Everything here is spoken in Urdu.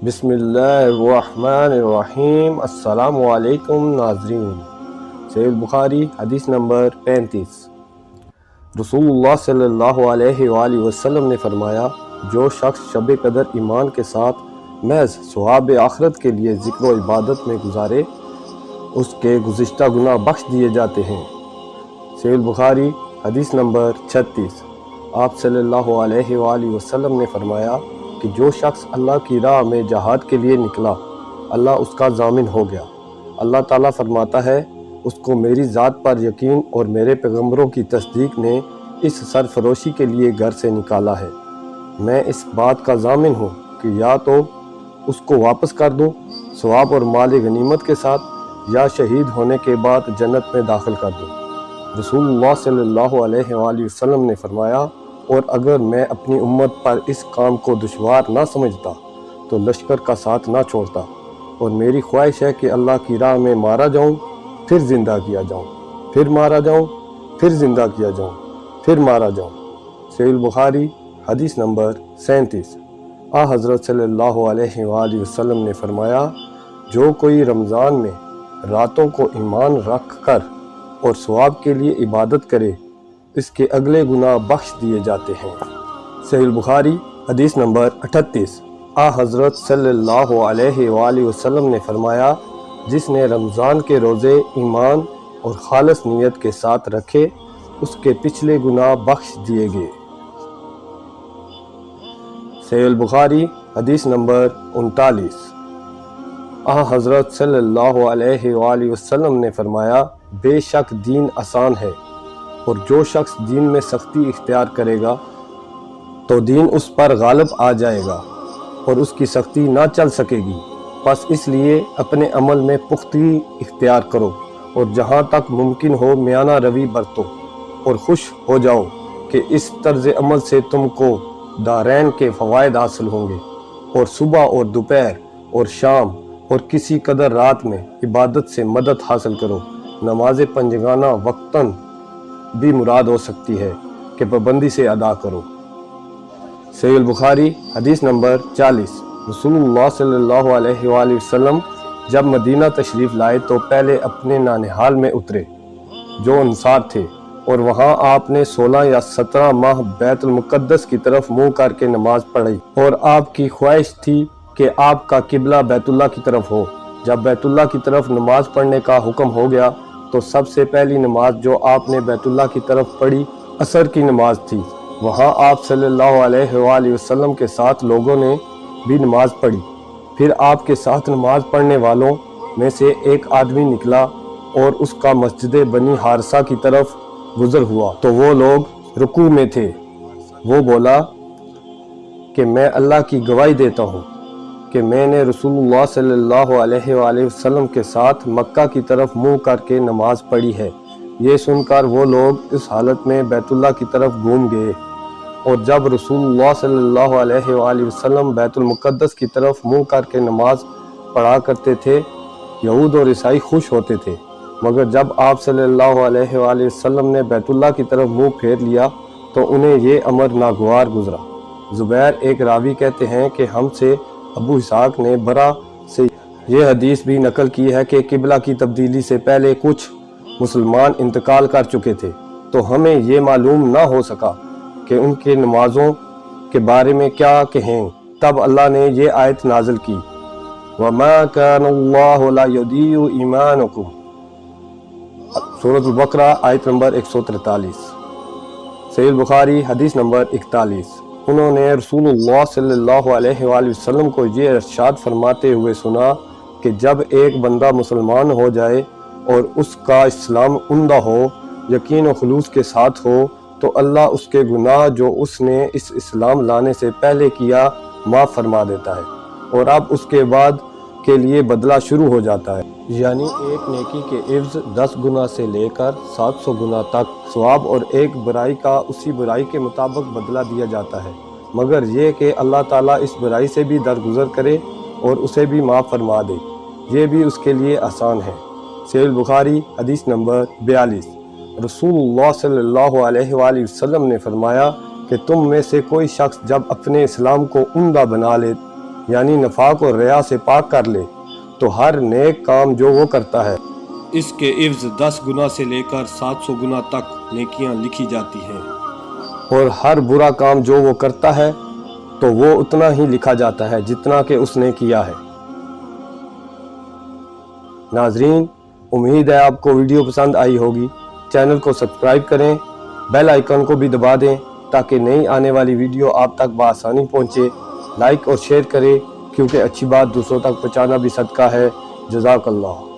بسم اللہ الرحمن الرحیم۔ السلام علیکم ناظرین۔ صحیح البخاری حدیث نمبر 35۔ رسول اللہ صلی اللہ علیہ وآلہ وسلم نے فرمایا، جو شخص شب قدر ایمان کے ساتھ محض ثواب آخرت کے لیے ذکر و عبادت میں گزارے، اس کے گزشتہ گناہ بخش دیے جاتے ہیں۔ صحیح البخاری حدیث نمبر 36۔ آپ صلی اللہ علیہ وآلہ وسلم نے فرمایا کہ جو شخص اللہ کی راہ میں جہاد کے لیے نکلا، اللہ اس کا ضامن ہو گیا۔ اللہ تعالیٰ فرماتا ہے، اس کو میری ذات پر یقین اور میرے پیغمبروں کی تصدیق نے اس سرفروشی کے لیے گھر سے نکالا ہے۔ میں اس بات کا ضامن ہوں کہ یا تو اس کو واپس کر دوں ثواب اور مال غنیمت کے ساتھ، یا شہید ہونے کے بعد جنت میں داخل کر دوں۔ رسول اللہ صلی اللہ علیہ وآلہ وسلم نے فرمایا، اور اگر میں اپنی امت پر اس کام کو دشوار نہ سمجھتا تو لشکر کا ساتھ نہ چھوڑتا، اور میری خواہش ہے کہ اللہ کی راہ میں مارا جاؤں، پھر زندہ کیا جاؤں، پھر مارا جاؤں، پھر زندہ کیا جاؤں، پھر مارا جاؤں۔ صحیح البخاری حدیث نمبر 37۔ حضرت صلی اللہ علیہ وآلہ وسلم نے فرمایا، جو کوئی رمضان میں راتوں کو ایمان رکھ کر اور ثواب کے لیے عبادت کرے، اس کے اگلے گناہ بخش دیے جاتے ہیں۔ صحیح البخاری حدیث نمبر 38۔ حضرت صلی اللہ علیہ وآلہ وسلم نے فرمایا، جس نے رمضان کے روزے ایمان اور خالص نیت کے ساتھ رکھے، اس کے پچھلے گناہ بخش دیے گئے۔ صحیح البخاری حدیث نمبر 39۔ حضرت صلی اللہ علیہ وآلہ وسلم نے فرمایا، بے شک دین آسان ہے، اور جو شخص دین میں سختی اختیار کرے گا تو دین اس پر غالب آ جائے گا اور اس کی سختی نہ چل سکے گی۔ پس اس لیے اپنے عمل میں پختگی اختیار کرو، اور جہاں تک ممکن ہو میانہ روی برتو، اور خوش ہو جاؤ کہ اس طرز عمل سے تم کو دارین کے فوائد حاصل ہوں گے، اور صبح اور دوپہر اور شام اور کسی قدر رات میں عبادت سے مدد حاصل کرو۔ نماز پنجگانہ وقتاً بھی مراد ہو سکتی ہے کہ پابندی سے ادا کرو۔ صحیح البخاری حدیث نمبر 40۔ رسول اللہ صلی اللہ علیہ وآلہ وسلم جب مدینہ تشریف لائے تو پہلے اپنے نانہال میں اترے جو انصار تھے، اور وہاں آپ نے 16 یا 17 ماہ بیت المقدس کی طرف منہ کر کے نماز پڑھی، اور آپ کی خواہش تھی کہ آپ کا قبلہ بیت اللہ کی طرف ہو۔ جب بیت اللہ کی طرف نماز پڑھنے کا حکم ہو گیا تو سب سے پہلی نماز جو آپ نے بیت اللہ کی طرف پڑھی عصر کی نماز تھی۔ وہاں آپ صلی اللہ علیہ وآلہ وسلم کے ساتھ لوگوں نے بھی نماز پڑھی۔ پھر آپ کے ساتھ نماز پڑھنے والوں میں سے ایک آدمی نکلا اور اس کا مسجد بنی حارثہ کی طرف گزر ہوا تو وہ لوگ رکوع میں تھے۔ وہ بولا کہ میں اللہ کی گواہی دیتا ہوں کہ میں نے رسول اللہ صلی اللہ علیہ وآلہ وسلم کے ساتھ مکہ کی طرف منہ کر کے نماز پڑھی ہے۔ یہ سن کر وہ لوگ اس حالت میں بیت اللہ کی طرف گھوم گئے، اور جب رسول اللہ صلی اللہ علیہ وآلہ وسلم بیت المقدس کی طرف منہ کر کے نماز پڑھا کرتے تھے، یہود اور عیسائی خوش ہوتے تھے، مگر جب آپ صلی اللہ علیہ وآلہ وسلم نے بیت اللہ کی طرف منہ پھیر لیا تو انہیں یہ امر ناگوار گزرا۔ زبیر ایک راوی کہتے ہیں کہ ہم سے ابو اسحاق نے برا سے یہ حدیث بھی نقل کی ہے کہ قبلہ کی تبدیلی سے پہلے کچھ مسلمان انتقال کر چکے تھے، تو ہمیں یہ معلوم نہ ہو سکا کہ ان کے نمازوں کے بارے میں کیا کہیں۔ تب اللہ نے یہ آیت نازل کی، وَمَا كَانَ اللَّهُ لَيُضِيعُ إِيمَانَكُمْ، سورۃ البقرہ آیت نمبر 143۔ صحیح البخاری حدیث نمبر 41۔ انہوں نے رسول اللہ صلی اللہ علیہ وآلہ وسلم کو یہ ارشاد فرماتے ہوئے سنا کہ جب ایک بندہ مسلمان ہو جائے اور اس کا اسلام عمدہ ہو، یقین و خلوص کے ساتھ ہو، تو اللہ اس کے گناہ جو اس نے اس اسلام لانے سے پہلے کیا معاف فرما دیتا ہے، اور اب اس کے بعد کے لیے بدلہ شروع ہو جاتا ہے، یعنی ایک نیکی کے عوض 10 گنا سے لے کر 700 گنا تک ثواب، اور ایک برائی کا اسی برائی کے مطابق بدلہ دیا جاتا ہے، مگر یہ کہ اللہ تعالیٰ اس برائی سے بھی درگزر کرے اور اسے بھی معاف فرما دے، یہ بھی اس کے لیے آسان ہے۔ صحیح البخاری حدیث نمبر 42۔ رسول اللہ صلی اللہ علیہ وآلہ وسلم نے فرمایا کہ تم میں سے کوئی شخص جب اپنے اسلام کو عمدہ بنا لے یعنی نفاق اور ریا سے پاک کر لے تو ہر نیک کام جو وہ کرتا ہے اس کے عوض 10 گنا سے لے کر 700 گنا تک نیکیاں لکھی جاتی ہیں، اور ہر برا کام جو وہ کرتا ہے تو وہ اتنا ہی لکھا جاتا ہے جتنا کہ اس نے کیا ہے۔ ناظرین، امید ہے آپ کو ویڈیو پسند آئی ہوگی۔ چینل کو سبسکرائب کریں، بیل آئیکن کو بھی دبا دیں تاکہ نئی آنے والی ویڈیو آپ تک بآسانی پہنچے۔ لائک اور شیئر کریں کیونکہ اچھی بات دوسروں تک پہنچانا بھی صدقہ ہے۔ جزاک اللہ۔